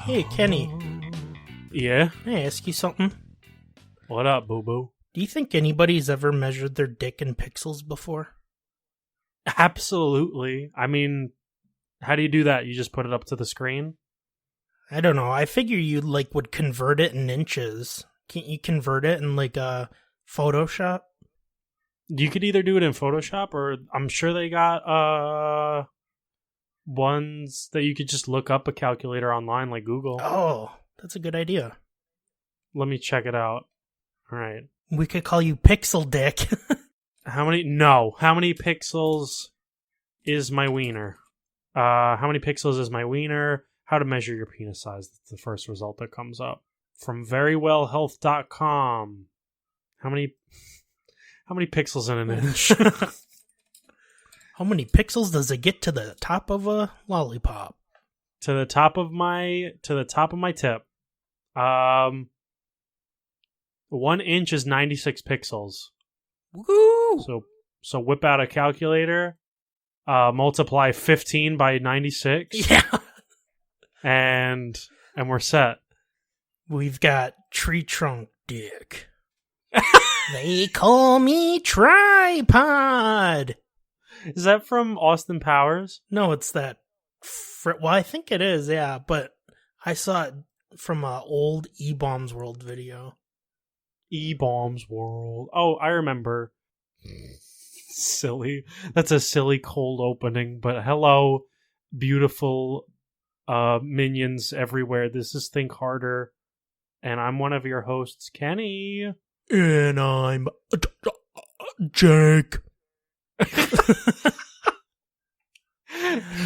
Hey, Kenny. Yeah? Can I ask you something? What up, boo-boo? Do you think anybody's ever measured their dick in pixels before? Absolutely. I mean, how do you do that? You just put it up to the screen? I don't know. I figure you would convert it in inches. Can't you convert it in Photoshop? You could either do it in Photoshop, or I'm sure they got ones that you could just look up a calculator online, like Google. Oh, that's a good idea. Let me check it out. All right. We could call you Pixel Dick. How many pixels is my wiener? How many pixels is my wiener? How to measure your penis size. That's the first result that comes up. From verywellhealth.com. How many pixels in an inch? How many pixels does it get to the top of a lollipop? To the top of my tip. 1 inch is 96 pixels. Woo! So whip out a calculator, multiply 15 by 96. Yeah. And we're set. We've got tree trunk dick. They call me tripod. Is that from Austin Powers? No, it's that. Well, I think it is, yeah. But I saw it from an old E-Bombs World video. E-Bombs World. Oh, I remember. Silly. That's a silly cold opening. But hello, beautiful minions everywhere. This is Think Harder. And I'm one of your hosts, Kenny. And I'm Jake.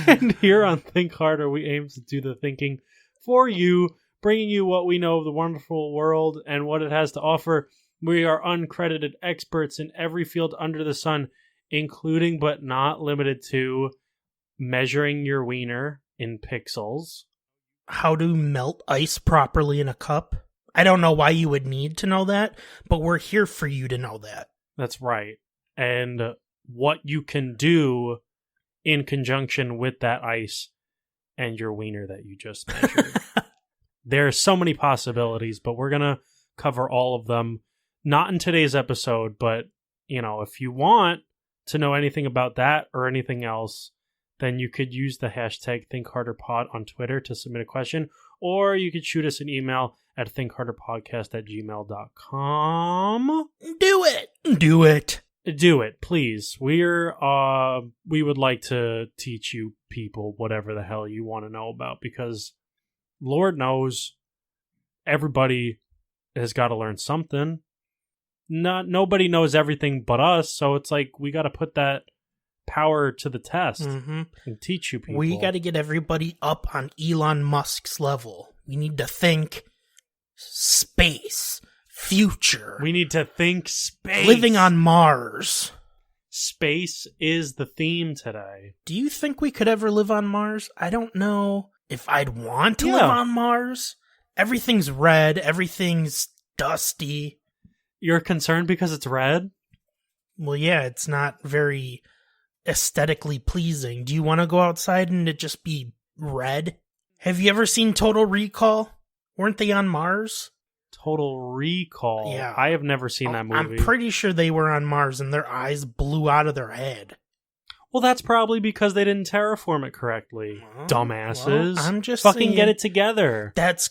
And here on Think Harder, we aim to do the thinking for you, bringing you what we know of the wonderful world and what it has to offer. We are uncredited experts in every field under the sun, including but not limited to measuring your wiener in pixels. How to melt ice properly in a cup. I don't know why you would need to know that, but we're here for you to know that. That's right. And what you can do in conjunction with that ice and your wiener that you just measured. There are so many possibilities, but we're going to cover all of them. Not in today's episode, but, if you want to know anything about that or anything else, then you could use the hashtag ThinkHarderPod on Twitter to submit a question, or you could shoot us an email at thinkharderpodcast@gmail.com. Do it! Do it! Do it, please. We would like to teach you people whatever the hell you want to know about, because Lord knows everybody has got to learn something. Nobody knows everything but us, so it's like we got to put that power to the test and teach you people. We got to get everybody up on Elon Musk's level. We need to think space, future. We need to think space. Living on Mars. Space is the theme today. Do you think we could ever live on Mars? I don't know if I'd want to live on Mars. Everything's red. Everything's dusty. You're concerned because it's red? Well, yeah, it's not very aesthetically pleasing. Do you want to go outside and it just be red? Have you ever seen Total Recall? Weren't they on Mars? Total Recall? Yeah. I have never seen that movie. I'm pretty sure they were on Mars and their eyes blew out of their head. Well, that's probably because they didn't terraform it correctly. Dumbasses. Well, I'm just fucking saying, get it together. That's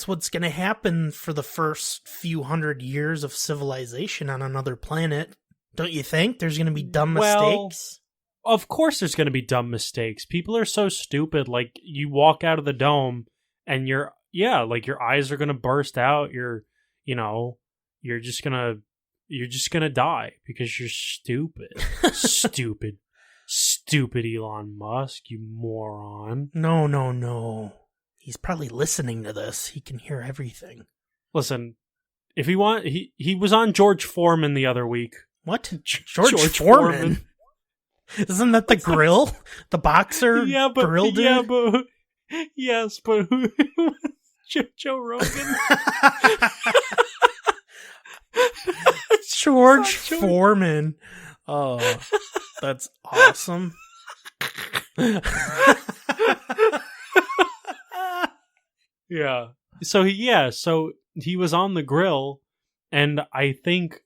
what's gonna happen for the first few hundred years of civilization on another planet. Don't you think? There's gonna be dumb mistakes? Of course there's gonna be dumb mistakes. People are so stupid. Like, you walk out of the dome and your eyes are gonna burst out. You're just gonna die because you're stupid. Stupid Elon Musk, you moron. No. He's probably listening to this. He can hear everything. Listen, if he want, he was on George Foreman the other week. What? George Foreman? Isn't that the grill? The boxer grill dude? Yeah, but yes, but who Joe Rogan? George Foreman. Oh, that's awesome. Yeah. So he was on the grill, and I think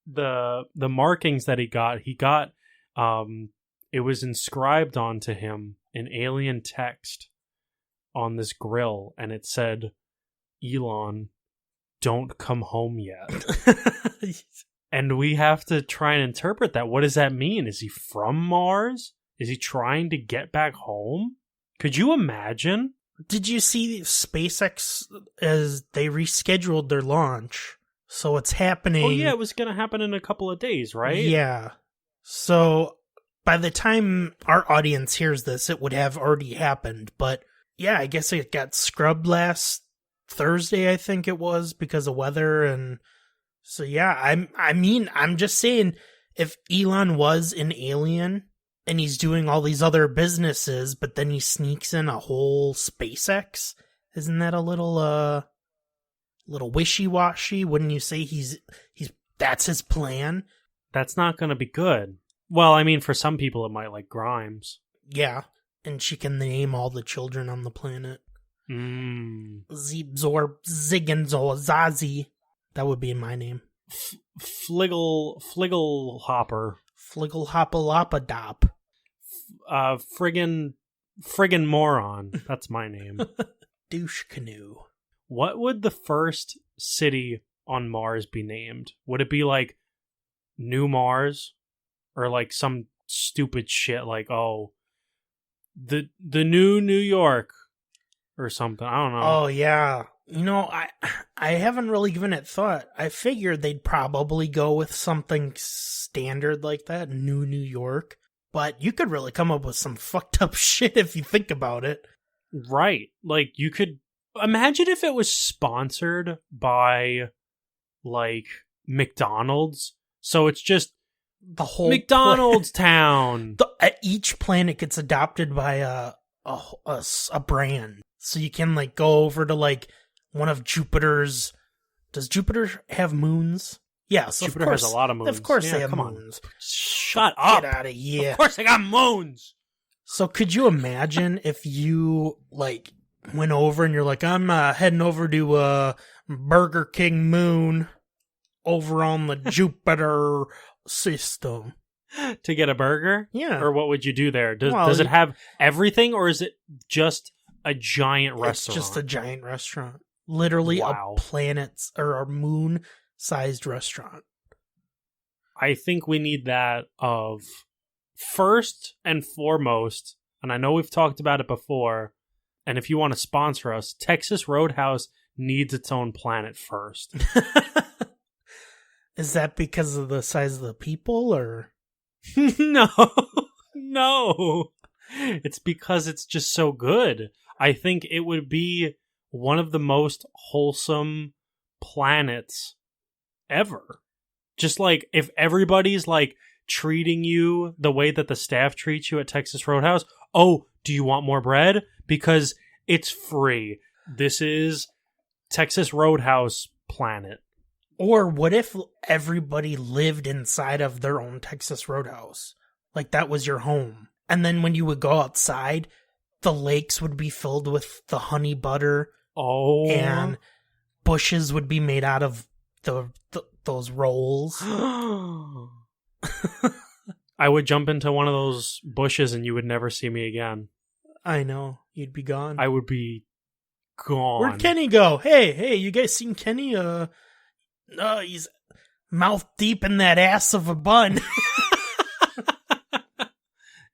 the markings that he got it was inscribed onto him in alien text on this grill, and it said, "Elon, don't come home yet." And we have to try and interpret that. What does that mean? Is he from Mars? Is he trying to get back home? Could you imagine? Did you see SpaceX as they rescheduled their launch? So it's happening. Oh yeah, it was going to happen in a couple of days, right? Yeah. So by the time our audience hears this, it would have already happened. But yeah, I guess it got scrubbed last Thursday, I think it was, because of weather. And so yeah, I'm just saying, if Elon was an alien and he's doing all these other businesses, but then he sneaks in a whole SpaceX, isn't that a little wishy-washy? Wouldn't you say he's that's his plan? That's not going to be good. Well, I mean, for some people it might, like Grimes. Yeah, and she can name all the children on the planet. Zeeb, Zor, Zig, and Zor, Zazie. That would be my name. Fliggle Hopper. Fliggle Hoppalapadop. Friggin' moron. That's my name. Douche canoe. What would the first city on Mars be named? Would it be like New Mars? Or like some stupid shit like, oh, the new New York or something? I don't know. Oh, yeah. You know, I haven't really given it thought. I figured they'd probably go with something standard like that, New York. But you could really come up with some fucked up shit if you think about it. Right. Like, you could imagine if it was sponsored by, like, McDonald's. So it's just the whole McDonald's town. Each planet gets adopted by a brand. So you can, like, go over to, like, one of Jupiter's... Does Jupiter have moons? Yeah, so Jupiter has a lot of moons. Of course they have come moons. On. Shut up. Get out of here. Of course they got moons. So could you imagine if you, like, went over and you're like, I'm heading over to Burger King Moon over on the Jupiter system. To get a burger? Yeah. Or what would you do there? Does it have everything, or is it just a giant restaurant? It's just a giant restaurant. Literally a planet's or a moon-sized restaurant. I think we need that of first and foremost, and I know we've talked about it before, and if you want to sponsor us, Texas Roadhouse needs its own planet first. Is that because of the size of the people, or? No. It's because it's just so good. I think it would be one of the most wholesome planets ever. Just like if everybody's like treating you the way that the staff treats you at Texas Roadhouse. Oh, do you want more bread? Because it's free. This is Texas Roadhouse planet. Or what if everybody lived inside of their own Texas Roadhouse? Like that was your home. And then when you would go outside, the lakes would be filled with the honey butter. Oh. And bushes would be made out of those rolls. I would jump into one of those bushes and you would never see me again. I know. You'd be gone. I would be gone. Where'd Kenny go? Hey, you guys seen Kenny? He's mouth deep in that ass of a bun.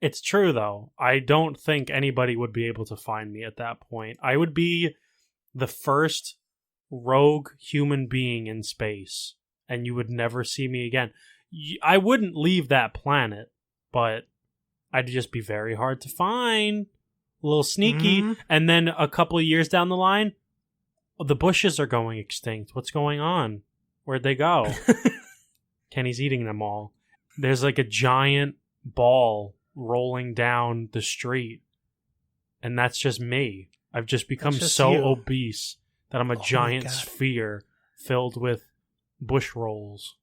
It's true, though. I don't think anybody would be able to find me at that point. I would be the first rogue human being in space, and you would never see me again. I wouldn't leave that planet, but I'd just be very hard to find. A little sneaky. Mm-hmm. And then a couple of years down the line, the bushes are going extinct. What's going on? Where'd they go? Kenny's eating them all. There's like a giant ball rolling down the street. And that's just me. I've just become so obese that I'm a giant sphere filled with bush rolls.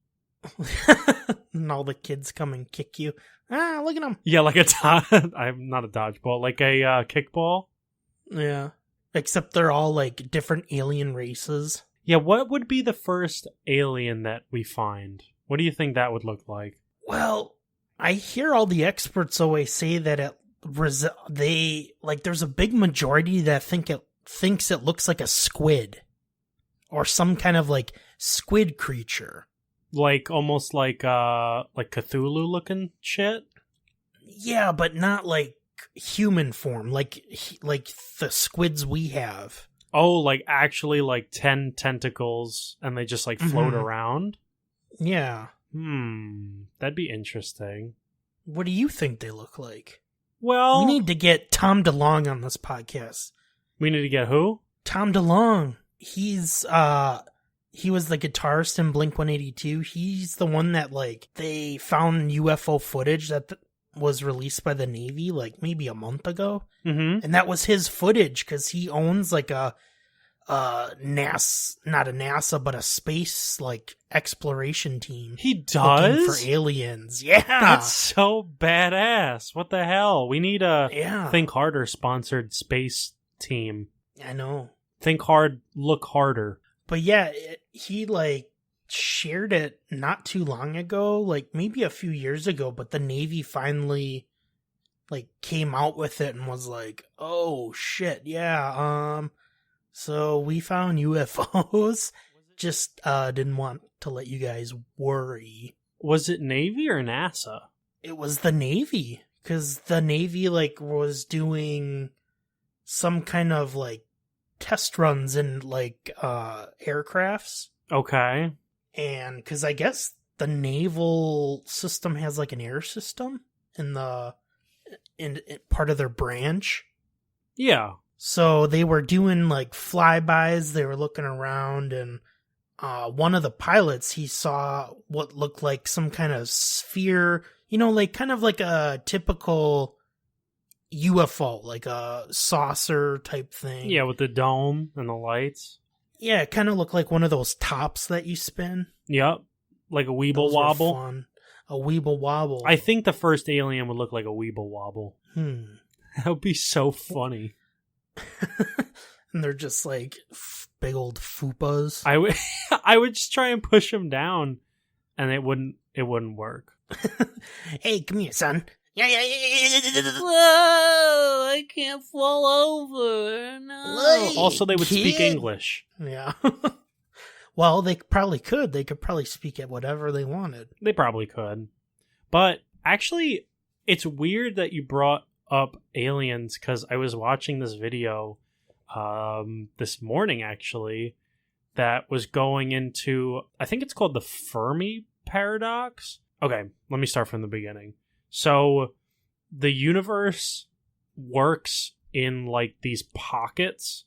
And all the kids come and kick you. Ah, look at them. Yeah, like I'm not a dodgeball, like a kickball. Yeah. Except they're all like different alien races. Yeah, what would be the first alien that we find? What do you think that would look like? Well, I hear all the experts always say that there's a big majority that thinks it looks like a squid or some kind of like squid creature. Like almost like Cthulhu looking shit? Yeah, but not like human form, like the squids we have. Oh, like actually like 10 tentacles and they just like float around? Yeah. That'd be interesting. What do you think they look like? Well, we need to get Tom DeLonge on this podcast. We need to get who? Tom DeLonge. He was the guitarist in Blink-182. He's the one that like they found UFO footage that was released by the Navy like maybe a month ago. Mm-hmm. And that was his footage because he owns like a NASA, not a NASA, but a space like exploration team. He does? Looking for aliens. Yeah. That's so badass. What the hell? We need a Think Harder sponsored space team. I know. Think hard, look harder. But yeah, he like shared it not too long ago, like maybe a few years ago, but the Navy finally like came out with it and was like, "Oh shit, yeah, so we found UFOs." Just didn't want to let you guys worry. Was it Navy or NASA? It was the Navy, cuz the Navy like was doing some kind of like test runs in like aircrafts. Okay. And because I guess the naval system has like an air system in part of their branch. Yeah. So they were doing like flybys. They were looking around, and one of the pilots, he saw what looked like some kind of sphere. You know, like kind of like a typical UFO, like a saucer type thing. Yeah, with the dome and the lights. Yeah, it kind of looked like one of those tops that you spin. Yep. Like a Weeble Those Wobble. were fun. A Weeble Wobble. I think the first alien would look like a Weeble Wobble. That would be so funny. And they're just like big old fupas. I would just try and push them down, and it wouldn't work. Hey, come here, son. Yeah. Whoa, I can't fall over. No. Also, they would speak English. Yeah. Well, they probably could. They could probably speak at whatever they wanted. They probably could. But actually, it's weird that you brought up aliens, because I was watching this video this morning, actually, that was going into, I think it's called the Fermi paradox. Okay, let me start from the beginning. So the universe works in like these pockets,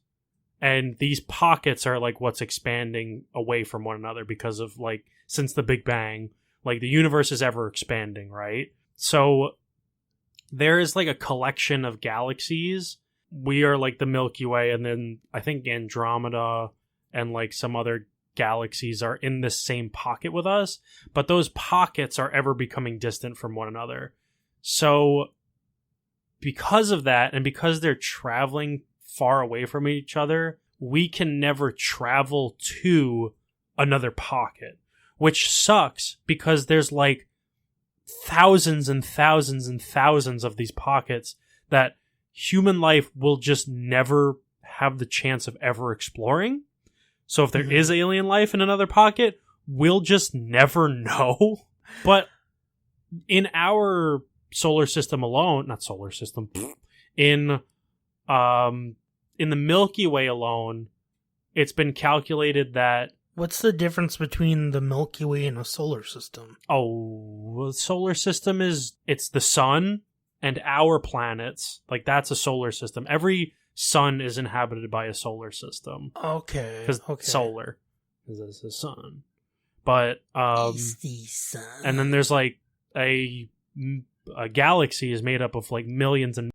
and these pockets are like what's expanding away from one another because of like, since the Big Bang, like the universe is ever expanding, right? So there is like a collection of galaxies. We are like the Milky Way, and then I think Andromeda and like some other galaxies are in this same pocket with us, but those pockets are ever becoming distant from one another. So because of that, and because they're traveling far away from each other, we can never travel to another pocket, which sucks because there's like thousands and thousands and thousands of these pockets that human life will just never have the chance of ever exploring. So if there is alien life in another pocket, we'll just never know. But in our solar system alone, not solar system, in the Milky Way alone, it's been calculated that... What's the difference between the Milky Way and a solar system? Oh, the solar system it's the sun and our planets. Like, that's a solar system. Every sun is inhabited by a solar system. Okay. Because solar is the sun. But, it's the sun. And then there's like a galaxy is made up of like millions and